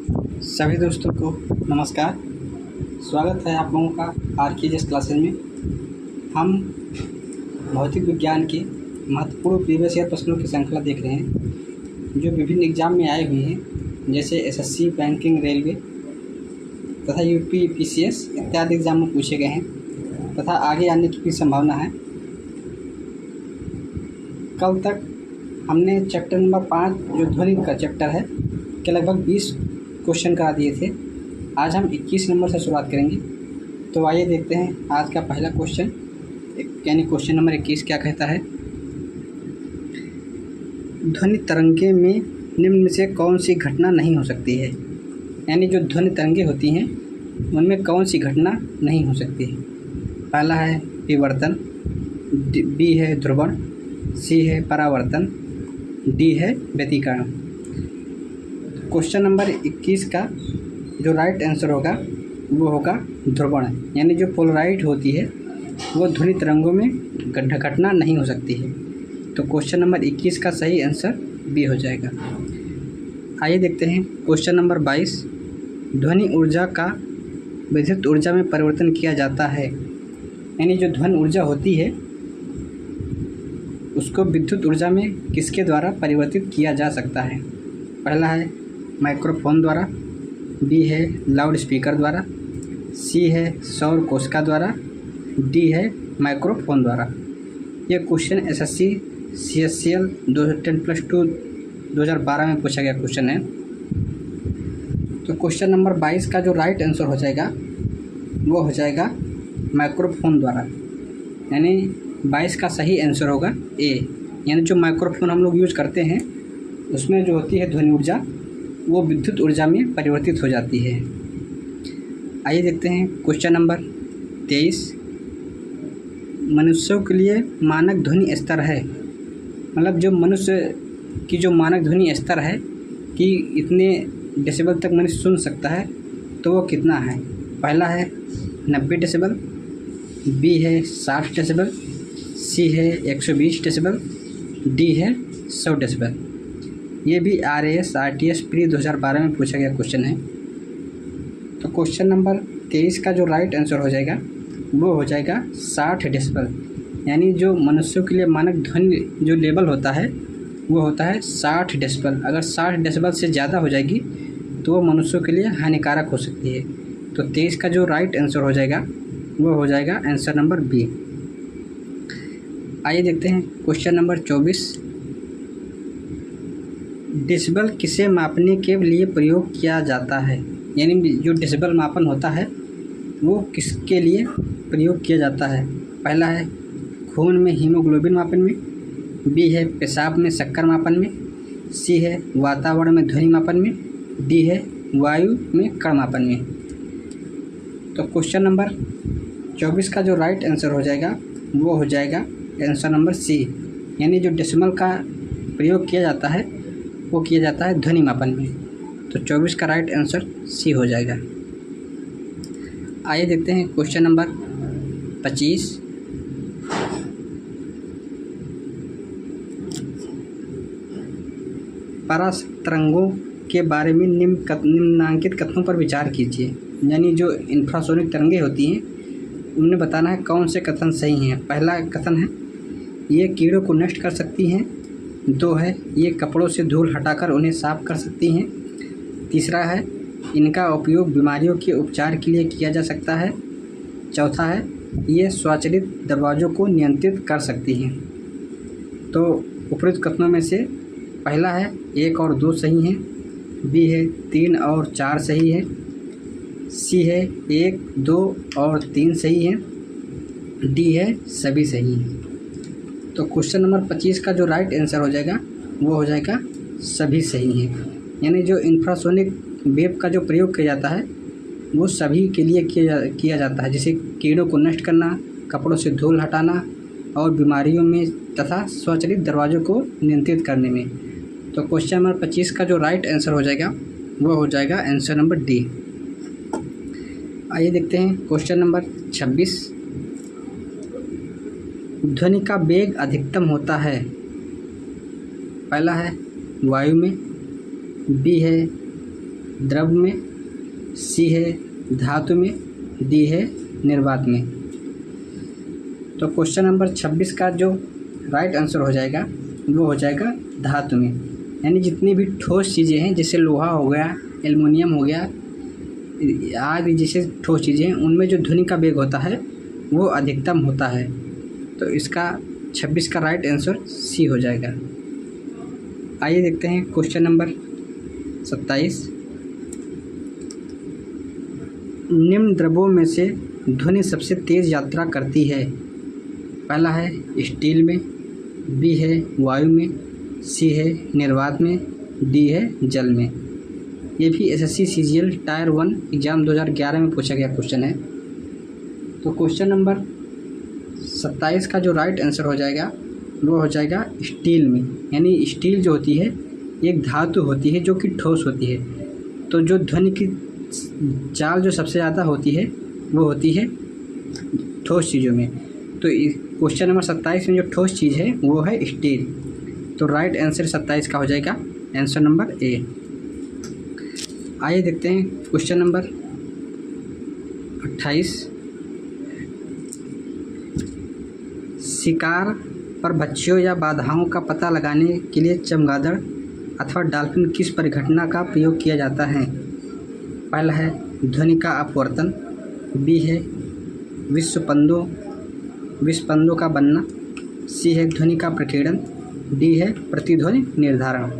सभी दोस्तों को नमस्कार। स्वागत है आप लोगों का आरकेजीएस क्लासेज में। हम भौतिक विज्ञान के महत्वपूर्ण प्रीवियस ईयर प्रश्नों की श्रृंखला देख रहे हैं जो विभिन्न एग्जाम में आए हुए हैं, जैसे एसएससी, बैंकिंग, रेलवे तथा यूपी पीसीएस इत्यादि एग्जाम में पूछे गए हैं तथा आगे आने की भी संभावना है। कल तक हमने चैप्टर नंबर 5 जो ध्वनि का चैप्टर है के लगभग 20 क्वेश्चन करा दिए थे। आज हम 21 नंबर से शुरुआत करेंगे। तो आइए देखते हैं आज का पहला क्वेश्चन, यानी क्वेश्चन नंबर 21 क्या कहता है। ध्वनि तरंगे में निम्न में से कौन सी घटना नहीं हो सकती है। यानी जो ध्वनि तरंगे होती हैं उनमें कौन सी घटना नहीं हो सकती है। पहला है विवर्तन, बी है ध्रुवण, सी है परावर्तन, डी है व्यतिकरण। क्वेश्चन नंबर 21 का जो राइट आंसर होगा वो होगा ध्रुवण, यानी जो पोलराइड होती है वो ध्वनि तरंगों में घटना नहीं हो सकती है। तो क्वेश्चन नंबर 21 का सही आंसर बी हो जाएगा। आइए देखते हैं क्वेश्चन नंबर 22। ध्वनि ऊर्जा का विद्युत ऊर्जा में परिवर्तन किया जाता है। यानी जो ध्वनि ऊर्जा होती है उसको विद्युत ऊर्जा में किसके द्वारा परिवर्तित किया जा सकता है। पहला है माइक्रोफोन द्वारा, बी है लाउड स्पीकर द्वारा, सी है सौर कोशिका द्वारा, डी है माइक्रोफोन द्वारा। यह क्वेश्चन एसएससी CSCL 10+2 2012 में पूछा गया क्वेश्चन है। तो क्वेश्चन नंबर 22 का जो राइट आंसर हो जाएगा वो हो जाएगा माइक्रोफोन द्वारा, यानी 22 का सही आंसर होगा ए। यानी जो माइक्रोफोन हम लोग यूज करते हैं उसमें जो होती है ध्वनि ऊर्जा वो विद्युत ऊर्जा में परिवर्तित हो जाती है। आइए देखते हैं क्वेश्चन नंबर 23। मनुष्यों के लिए मानक ध्वनि स्तर है, मतलब जो मनुष्य की जो मानक ध्वनि स्तर है कि इतने डेसिबल तक मनुष्य सुन सकता है, तो वो कितना है। पहला है 90 डेसिबल, बी है 60 डेसिबल, सी है 120 डेसिबल, डी है 100 डेसिबल। ये भी RAS RTS प्री 2012 में पूछा गया क्वेश्चन है। तो क्वेश्चन नंबर 23 का जो राइट आंसर हो जाएगा वो हो जाएगा 60 डेसिबल, यानी जो मनुष्यों के लिए मानक ध्वनि जो लेवल होता है वो होता है 60 डेसिबल। अगर 60 डेसिबल से ज़्यादा हो जाएगी तो वो मनुष्यों के लिए हानिकारक हो सकती है। तो 23 का जो राइट आंसर हो जाएगा वो हो जाएगा आंसर नंबर बी। आइए देखते हैं क्वेश्चन नंबर 24। डेसिबल किसे मापने के लिए प्रयोग किया जाता है। यानी जो डेसिबल मापन होता है वो किसके लिए प्रयोग किया जाता है। पहला है खून में हीमोग्लोबिन मापन में, बी है पेशाब में शक्कर मापन में, सी है वातावरण में ध्वनि मापन में, डी है वायु में कण मापन में। तो क्वेश्चन नंबर 24 का जो राइट आंसर हो जाएगा वो हो जाएगा आंसर नंबर सी, यानी जो डेसिमल का प्रयोग किया जाता है वो किया जाता है ध्वनि मापन में। तो 24 का राइट आंसर सी हो जाएगा। आइए देखते हैं क्वेश्चन नंबर 25। पराशक्ति तरंगों के बारे में निम्नांकित कथनों पर विचार कीजिए। यानी जो इंफ्रासोनिक तरंगे होती हैं उन्हें बताना है कौन से कथन सही हैं। पहला कथन है ये कीड़ों को नष्ट कर सकती हैं, 2 है ये कपड़ों से धूल हटाकर उन्हें साफ कर सकती हैं, तीसरा है इनका उपयोग बीमारियों के उपचार के लिए किया जा सकता है, चौथा है ये स्वचालित दरवाज़ों को नियंत्रित कर सकती हैं। तो उपरोक्त कथनों में से पहला है 1 और 2 सही हैं, बी है 3 और 4 सही है, सी है 1, 2 और 3 सही है, डी है सभी सही हैं। तो क्वेश्चन नंबर 25 का जो राइट आंसर हो जाएगा वो हो जाएगा सभी सही हैं। यानी जो इंफ्रासोनिक वेव का जो प्रयोग किया जाता है वो सभी के लिए किया जाता है, जैसे कीड़ों को नष्ट करना, कपड़ों से धूल हटाना और बीमारियों में तथा स्वचालित दरवाज़ों को नियंत्रित करने में। तो क्वेश्चन नंबर 25 का जो राइट आंसर हो जाएगा वो हो जाएगा आंसर नंबर डी। आइए देखते हैं क्वेश्चन नंबर 26। ध्वनि का वेग अधिकतम होता है। पहला है वायु में, बी है द्रव में, सी है धातु में, डी है निर्वात में। तो क्वेश्चन नंबर 26 का जो राइट आंसर हो जाएगा वो हो जाएगा धातु में। यानी जितनी भी ठोस चीज़ें हैं जैसे लोहा हो गया, एल्युमिनियम हो गया आदि जैसे ठोस चीज़ें हैं उनमें जो ध्वनि का वेग होता है वो अधिकतम होता है। तो इसका 26 का राइट आंसर सी हो जाएगा। आइए देखते हैं क्वेश्चन नंबर 27। निम्न द्रव्यों में से ध्वनि सबसे तेज़ यात्रा करती है। पहला है स्टील में, बी है वायु में, सी है निर्वात में, डी है जल में। ये भी एसएससी सीजीएल टायर 1 एग्ज़ाम 2011 में पूछा गया क्वेश्चन है। तो क्वेश्चन नंबर 27 का जो राइट आंसर हो जाएगा वो हो जाएगा स्टील में। यानी स्टील जो होती है एक धातु होती है जो कि ठोस होती है। तो जो ध्वनि की चाल जो सबसे ज़्यादा होती है वो होती है ठोस चीज़ों में। तो क्वेश्चन नंबर 27 में जो ठोस चीज़ है वो है स्टील। तो राइट आंसर 27 का हो जाएगा आंसर नंबर ए। आइए देखते हैं क्वेश्चन नंबर 28। शिकार पर बच्चियों या बाधाओं का पता लगाने के लिए चमगादड़ अथवा डॉल्फिन किस परिघटना का प्रयोग किया जाता है। पहला है ध्वनि का अपवर्तन, बी है विस्पंदों का बनना, सी है ध्वनि का प्रकीर्णन, डी है प्रतिध्वनि निर्धारण।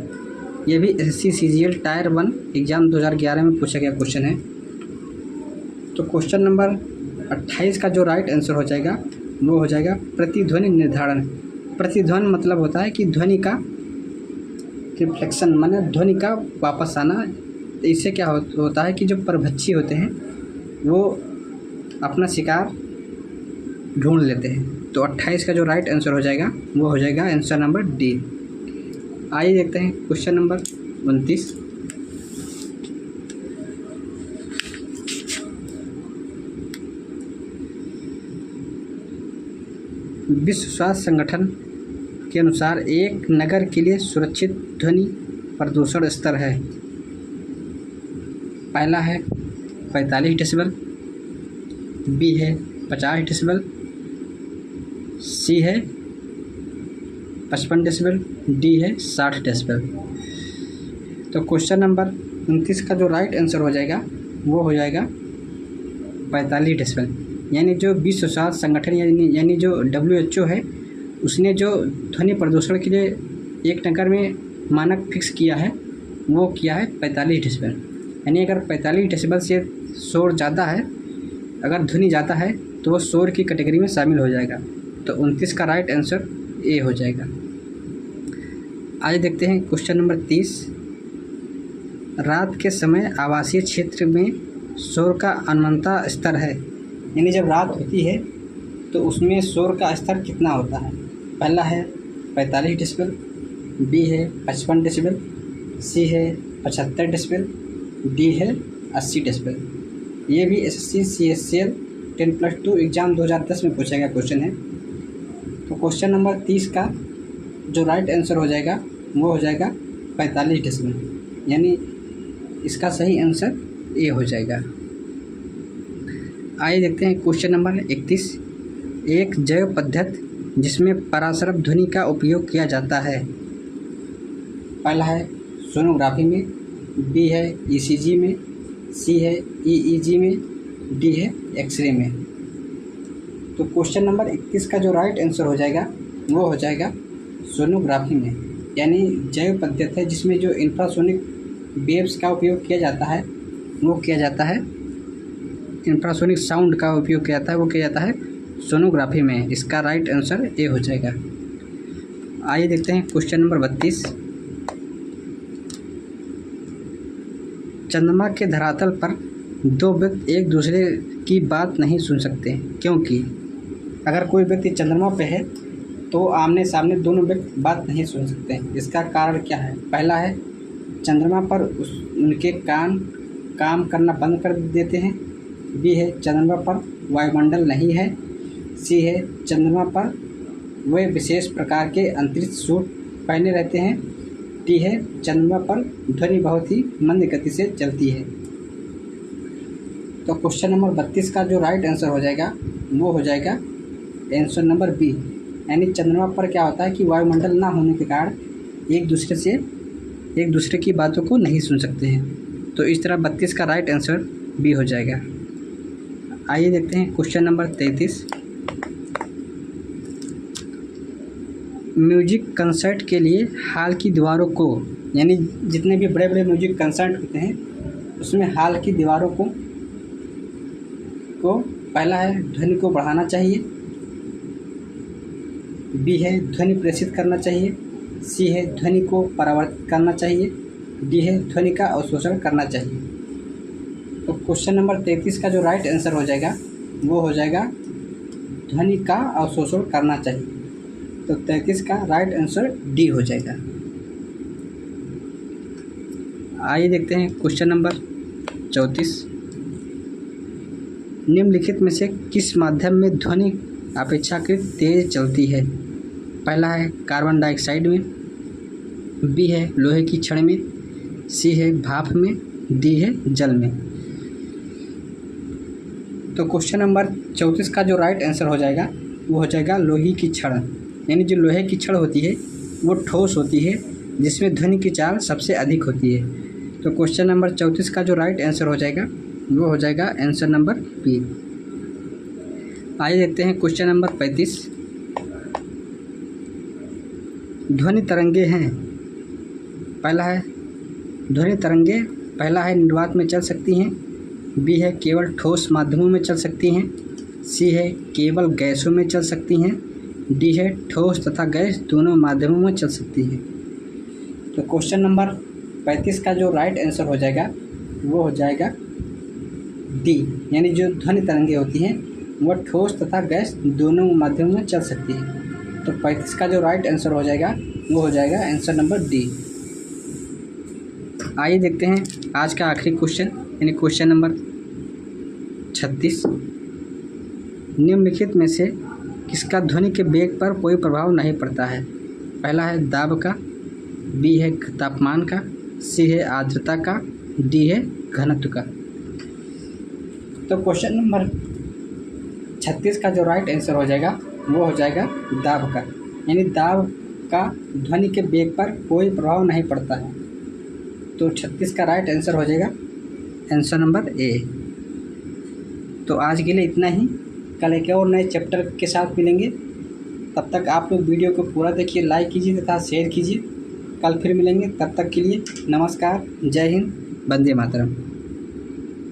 यह भी एसएससी सीजीएल टायर 1 एग्ज़ाम 2011 में पूछा गया क्वेश्चन है। तो क्वेश्चन नंबर 28 का जो राइट आंसर हो जाएगा वो हो जाएगा प्रतिध्वनि निर्धारण। प्रतिध्वनि मतलब होता है कि ध्वनि का रिफ्लेक्शन, माने ध्वनि का वापस आना। तो इससे क्या होता है कि जो परभक्षी होते हैं वो अपना शिकार ढूंढ लेते हैं। तो 28 का जो राइट आंसर हो जाएगा वो हो जाएगा आंसर नंबर डी। आइए देखते हैं क्वेश्चन नंबर 29। विश्व स्वास्थ्य संगठन के अनुसार एक नगर के लिए सुरक्षित ध्वनि प्रदूषण स्तर है। पहला है 45 डेसिबल, बी है 50 डेसिबल, सी है 55 डेसिबल, डी है 60 डेसिबल। तो क्वेश्चन नंबर 29 का जो राइट आंसर हो जाएगा वो हो जाएगा 45 डेसिबल। यानी जो विश्व स्वास्थ्य संगठन यानी जो WHO है उसने जो ध्वनि प्रदूषण के लिए एक नगर में मानक फिक्स किया है वो किया है 45 डेसिबल। यानी अगर 45 डेसिबल से शोर ज़्यादा है, अगर ध्वनि ज़्यादा है तो वो शोर की कैटेगरी में शामिल हो जाएगा। तो 29 का राइट आंसर ए हो जाएगा। आइए देखते हैं क्वेश्चन नंबर 30। रात के समय आवासीय क्षेत्र में शोर का अनमनता स्तर है। यानी जब रात होती है तो उसमें शोर का स्तर कितना होता है। पहला है 45 डेसिबल, बी है 55 डेसिबल, सी है 75 डेसिबल, डी है 80 डेसिबल। ये भी एसएससी CSCL 10+2 एग्ज़ाम 2010 में पूछा गया क्वेश्चन है। तो क्वेश्चन नंबर 30 का जो राइट आंसर हो जाएगा वो हो जाएगा 45 डेसिबल। यानी इसका सही आंसर ए हो जाएगा। आइए देखते हैं क्वेश्चन नंबर 31। एक जैव पद्धति जिसमें पराश्रव ध्वनि का उपयोग किया जाता है। पहला है सोनोग्राफी में, बी है ECG में, सी है EEG में, डी है एक्सरे में। तो क्वेश्चन नंबर 31 का जो राइट आंसर हो जाएगा वो हो जाएगा सोनोग्राफी में। यानी जैव पद्धति है जिसमें जो इंफ्रासोनिक वेव्स का उपयोग किया जाता है वो किया जाता है, इंफ्रासोनिक साउंड का उपयोग किया जाता है वो किया जाता है सोनोग्राफी में। इसका राइट आंसर ए हो जाएगा। आइए देखते हैं क्वेश्चन नंबर 32। चंद्रमा के धरातल पर दो व्यक्ति एक दूसरे की बात नहीं सुन सकते क्योंकि अगर कोई व्यक्ति चंद्रमा पे है तो आमने सामने दोनों व्यक्ति बात नहीं सुन सकते। इसका कारण क्या है। पहला है चंद्रमा पर उनके कान काम करना बंद कर देते हैं, बी है चंद्रमा पर वायुमंडल नहीं है, सी है चंद्रमा पर वे विशेष प्रकार के अंतरिक्ष सूट पहने रहते हैं डी है चंद्रमा पर ध्वनि बहुत ही मंद गति से चलती है। तो क्वेश्चन नंबर 32 का जो राइट आंसर हो जाएगा वो हो जाएगा आंसर नंबर बी, यानी चंद्रमा पर क्या होता है कि वायुमंडल ना होने के कारण एक दूसरे की बातों को नहीं सुन सकते हैं। तो इस तरह 32 का राइट आंसर बी हो जाएगा। आइए देखते हैं क्वेश्चन नंबर 33। म्यूजिक कंसर्ट के लिए हॉल की दीवारों को, यानी जितने भी बड़े बड़े म्यूजिक कंसर्ट होते हैं उसमें हॉल की दीवारों को पहला है ध्वनि को बढ़ाना चाहिए, बी है ध्वनि प्रेषित करना चाहिए, सी है ध्वनि को परावर्तित करना चाहिए, डी है ध्वनि का अवशोषण करना चाहिए। तो क्वेश्चन नंबर 33 का जो राइट आंसर हो जाएगा वो हो जाएगा ध्वनि का अवशोषण करना चाहिए। तो 33 का राइट आंसर डी हो जाएगा। आइए देखते हैं क्वेश्चन नंबर 34। निम्नलिखित में से किस माध्यम में ध्वनि अपेक्षाकृत तेज चलती है? पहला है कार्बन डाइऑक्साइड में, बी है लोहे की छड़ में, सी है भाप में, डी है जल में। तो क्वेश्चन नंबर 34 का जो राइट आंसर हो जाएगा वो हो जाएगा लोहे की छड़, यानी जो लोहे की छड़ होती है वो ठोस होती है जिसमें ध्वनि की चाल सबसे अधिक होती है। तो क्वेश्चन नंबर 34 का जो राइट आंसर हो जाएगा वो हो जाएगा आंसर नंबर बी। आइए देखते हैं क्वेश्चन नंबर 35। ध्वनि तरंगे हैं, पहला है निर्वात में चल सकती हैं, बी है केवल ठोस माध्यमों में चल सकती हैं, सी है केवल गैसों में चल सकती हैं, डी है ठोस तथा गैस दोनों माध्यमों में चल सकती है। तो क्वेश्चन नंबर 35 का जो राइट आंसर हो जाएगा वो हो जाएगा डी, यानी जो ध्वनि तरंगे होती हैं वह ठोस तथा गैस दोनों माध्यमों में चल सकती है। तो 35 का जो राइट आंसर हो जाएगा वो हो जाएगा आंसर नंबर डी। आइए देखते हैं आज का आखिरी क्वेश्चन, यानी क्वेश्चन नंबर 36। निम्नलिखित में से किसका ध्वनि के वेग पर कोई प्रभाव नहीं पड़ता है? पहला है दाब का, बी है तापमान का, सी है आर्द्रता का, डी है घनत्व का। तो क्वेश्चन नंबर 36 का जो राइट आंसर हो जाएगा वो हो जाएगा दाब का, यानी दाब का ध्वनि के वेग पर कोई प्रभाव नहीं पड़ता है। तो 36 का राइट आंसर हो जाएगा आंसर नंबर ए। तो आज के लिए इतना ही, कल एक और नए चैप्टर के साथ मिलेंगे। तब तक आप लोग वीडियो को पूरा देखिए, लाइक कीजिए तथा शेयर कीजिए। कल फिर मिलेंगे, तब तक के लिए नमस्कार, जय हिंद, वंदे मातरम।